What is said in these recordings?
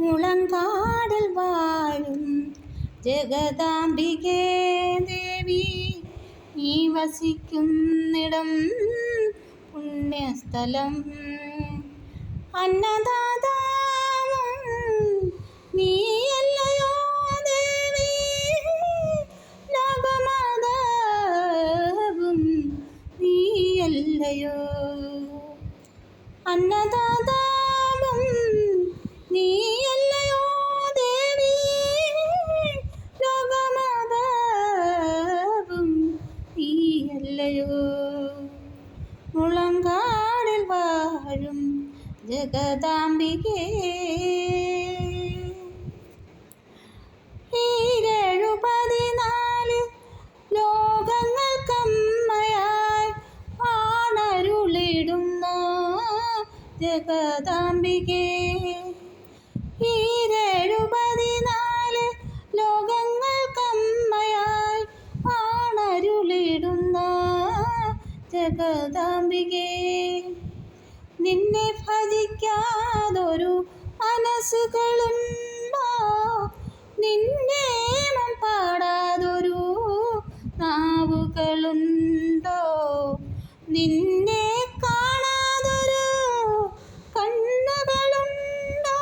മുളങ്കാടിൽ വാഴും ജഗദാംബികേ ദേവി, നീ വസിക്കുന്നിടം പുണ്യസ്ഥലം. അന്നദാതാവും നീയല്ലയോ ദേവി, ലോകമാതാവും നീയല്ലയോ. അന്നദാതാവും നീയല്ലയോ ദേവി, ലോകമാതാവും നീയല്ലയോ. മുളങ്കാടിൽ വാഴും ജഗദാംബികേ, ഈരേഴു 14 ലോകങ്ങൾക്കമ്മയായി ആണരുളിടുന്ന ജഗദാംബികേ. ഈരേഴു 14 ലോകങ്ങൾക്കമ്മയായി ആണരുളിടുന്ന ജഗദാംബികേ. നിന്നെ ഭജിക്കാതൊരു മനസ്സുകളുണ്ടോ, നിന്നെ പാടാതൊരു നാവുകളുണ്ടോ, നിന്നെ കാണാതൊരു കണ്ണുകളുണ്ടോ,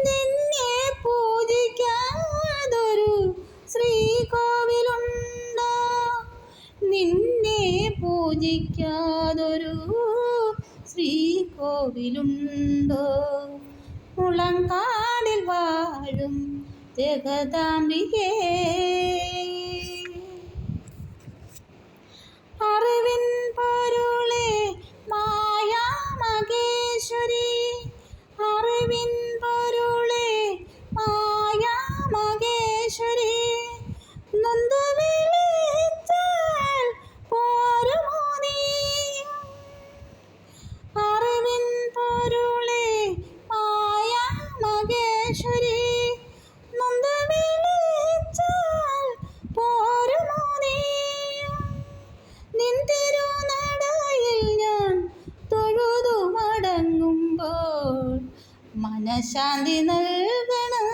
നിന്നെ പൂജിക്കാതൊരു ശ്രീകോവിലുണ്ടോ, നിന്നെ പൂജിക്കാതൊരു ശ്രീകോവിലുണ്ടോ. മുളങ്കാടിൽ വാഴും ജഗദാംബികേ, അറിവിൻ പൊരുളേ മായാമഹേശ്വരി, അറിവിൻ പൊരുളേ മായാമഹേശ്വരി, നൊന്തു വിളിച്ചാൽ പോരുമോ നീ. അറിവിൻ പൊരുളേ മായാമഹേശ്വരി, നൊന്തു വിളിച്ചാൽ പോരുമോ നീ. നിൻ തിരുനടയിൽ ഞാൻ തൊഴുതു മടങ്ങുമ്പോൾ മനഃശാന്തി നൽകണം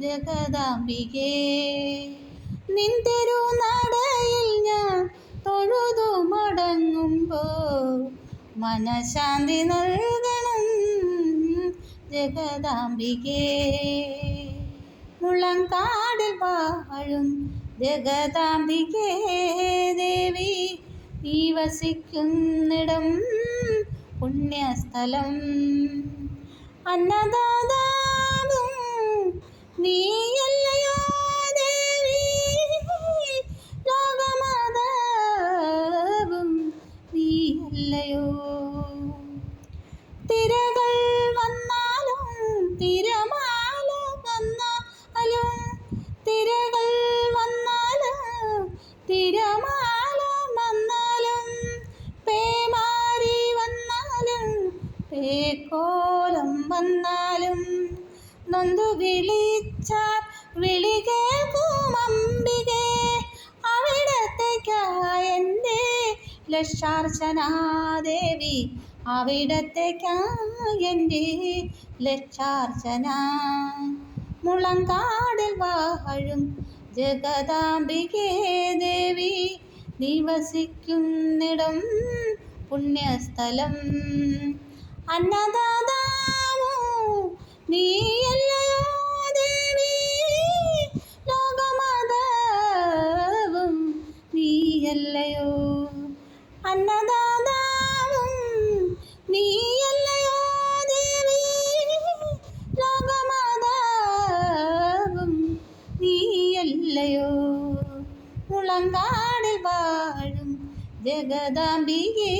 ജഗദാംബികേ. നിൻ തിരുനടയിൽ ഞാൻ തൊഴുതു മടങ്ങുമ്പോൾ മനഃശാന്തി നൽകണം ജഗദാംബികേ. മുളങ്കാടിൽ വാഴും ജഗദാംബികേ ദേവി, നീ വസിക്കുന്നിടം പുണ്യസ്ഥലം. അന്നദാതാവും നീയല്ലയോ ദേവി, ലോകമാതാവും നീയല്ലയോ. തിരകൾ വന്നാലും തിരമാല വന്നാലും, തിരകൾ വന്നാലും തിരമാല വന്നാലും, പേമാരി വന്നാലും പേക്കോലം വന്നാലും, നൊന്തു വിളിച്ചാൽ വിളി കേൾക്കും അംബികേ. അവിടത്തേക്കായെൻ്റെ ലക്ഷാർച്ചനാദേവി, അവിടത്തേക്കായെൻ്റെ ലക്ഷാർച്ചന. മുളങ്കാടിൽ വാഴും ജഗദാംബികേ ദേവി, നീ വസിക്കുന്നിടം പുണ്യസ്ഥലം. അന്നദാതാവോ നീയല്ലയോ ദേവി, ലോകമാതാവും നീയല്ലയോ. അന്നദാതാവും നീയല്ലയോ ദേവി, ലോകമാതാവും നീയല്ലയോ. മുളങ്കാടിൽ വാഴും ജഗദാംബികേ.